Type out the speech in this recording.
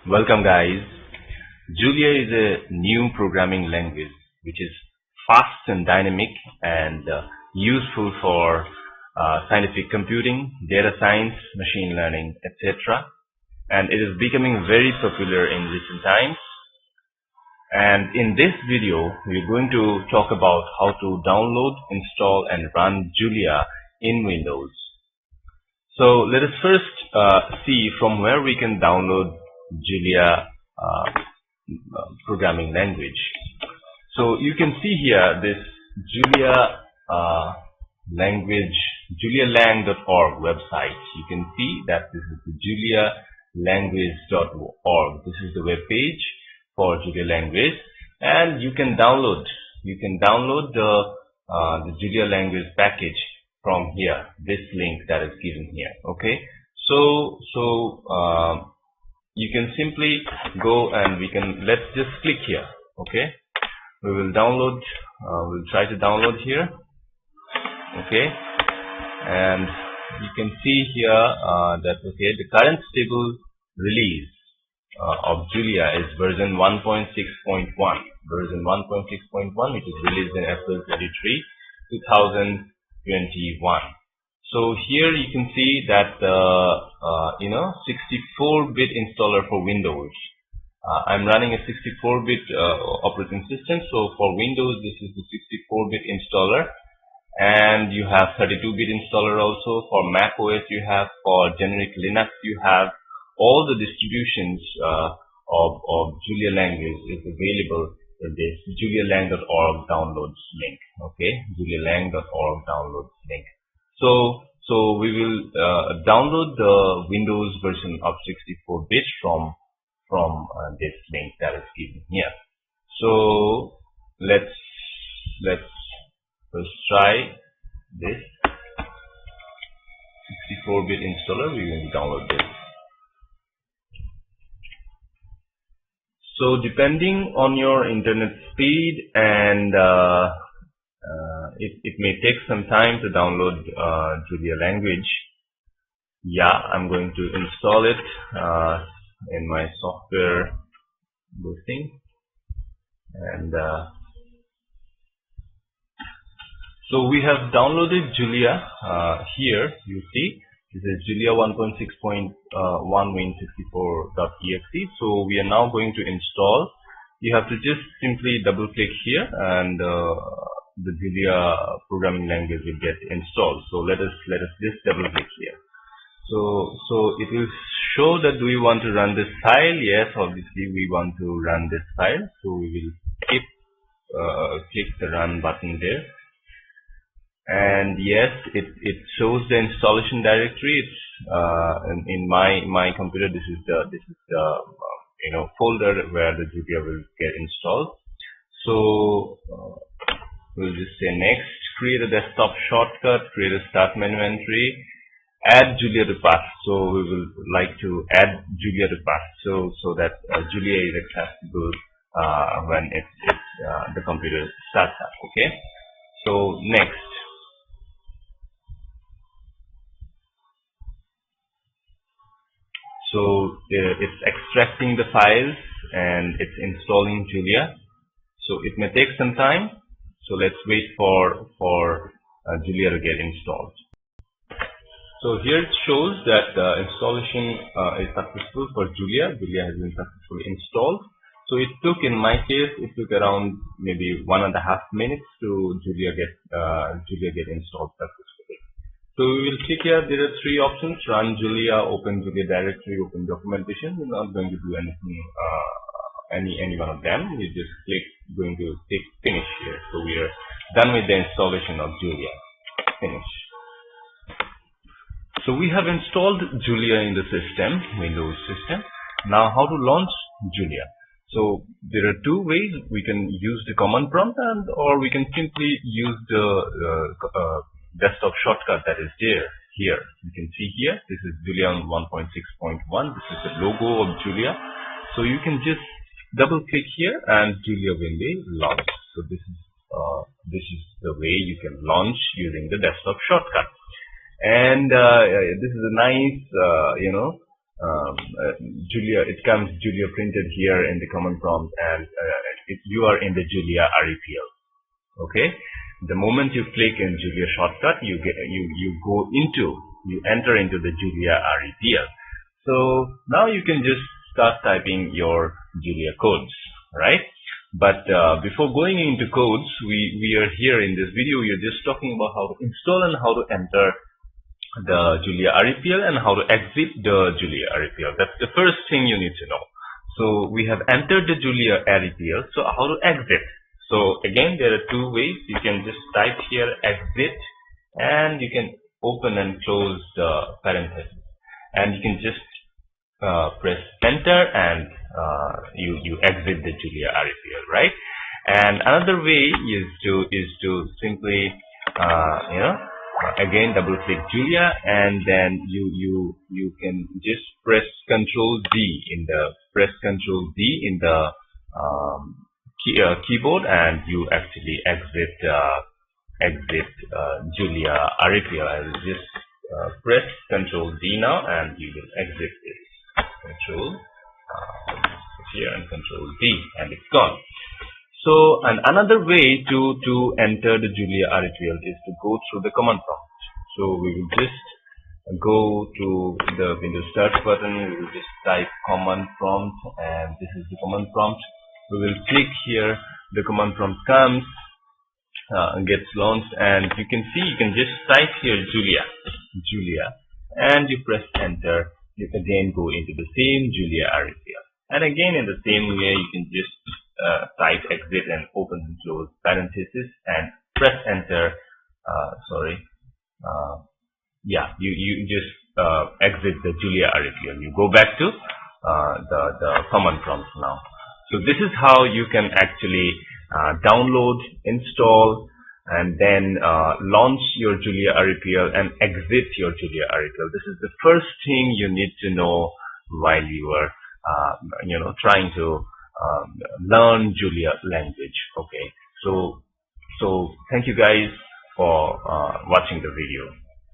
Welcome guys. Julia is a new programming language which is fast and dynamic and useful for scientific computing, data science, machine learning, etc. And it is becoming very popular in recent times. And in this video, we're going to talk about how to download, install and run Julia in Windows. So let us first see from where we can download Julia programming language. So you can see here this Julia language, julialang.org website. You can see that this is the julialanguage.org. This is the web page for Julia language, and you can download the Julia language package from here, this link that is given here. Okay, so you can simply go and let's just click here. Okay, we will download, we'll try to download here. Okay, and you can see here that the current stable release of Julia is version 1.6.1, which is released in April 23, 2021. So here you can see that 64-bit installer for Windows. I'm running a 64-bit operating system. So for Windows, this is the 64-bit installer, and you have 32-bit installer also. For Mac OS, you have. For generic Linux, you have. All the distributions of Julia language is available in this julialang.org downloads link. Okay, julialang.org downloads link. So we will download the Windows version of 64-bit from this link that is given here. So let's first try this 64-bit installer. We will download this. So depending on your internet speed and it may take some time to download Julia language. Yeah, I'm going to install it in my software listing, and so we have downloaded Julia here. You see, this is Julia 1.6.1 win64.exe. So we are now going to install. You have to just simply double click here, and the Julia programming language will get installed. So let us just double click here. So it will show that do we want to run this file. Yes, obviously we want to run this file. So we will click the run button there. And yes, it shows the installation directory. It's in my computer. This is the folder where the Julia will get installed. So we'll just say next. Create a desktop shortcut. Create a start menu entry. Add Julia to path. So we will like to add Julia to path so that Julia is accessible when the computer starts up. Okay. So next. So it's extracting the files and it's installing Julia. So it may take some time. So let's wait for Julia to get installed. So here it shows that installation is successful for Julia. Julia has been successfully installed. So it took, in my case, it took around maybe 1.5 minutes to Julia get installed successfully. So we will click here. There are three options: run Julia, open Julia directory, open documentation. We're not going to do anything, any one of them. We just going to click finish here. So we are done with the installation of Julia. Finish. So we have installed Julia in the system, Windows system. Now how to launch Julia? So there are two ways. We can use the command prompt, or we can simply use the desktop shortcut that is there. Here you can see here, this is Julia 1.6.1. This is the logo of Julia. So you can just double click here and Julia will be launched. So this is the way you can launch using the desktop shortcut. And this is a nice Julia, it comes Julia printed here in the command prompt, and you are in the Julia REPL. Okay, the moment you click in Julia shortcut, you enter into the Julia REPL. So now you can just start typing your Julia codes, right? But before going into codes, we are here in this video. We are just talking about how to install and how to enter the Julia REPL and how to exit the Julia REPL. That's the first thing you need to know. So we have entered the Julia REPL. So how to exit? So again, there are two ways. You can just type here exit, and you can open and close the parenthesis, and you can just press enter, and you exit the Julia REPL, right? And another way is to simply again double click Julia, and then you can just press Control D in the keyboard, and you actually exit Julia REPL. I will just press Control D now, and you will exit this. Control here and Control D, and it's gone. So, and another way to enter the Julia REPL is to go through the command prompt. So we will just go to the Windows Start button. We will just type command prompt, and this is the command prompt. We will click here. The command prompt comes, gets launched, and you can see you can just type here Julia, and you press enter. You again go into the same Julia REPL, and again in the same way you can just type exit and open and close parenthesis and press enter. You just exit the Julia REPL. You go back to the command prompt now. So this is how you can actually download, install, and then launch your Julia REPL and exit your Julia REPL. This is the first thing you need to know while you are trying to learn Julia language. Okay, so thank you guys for watching the video.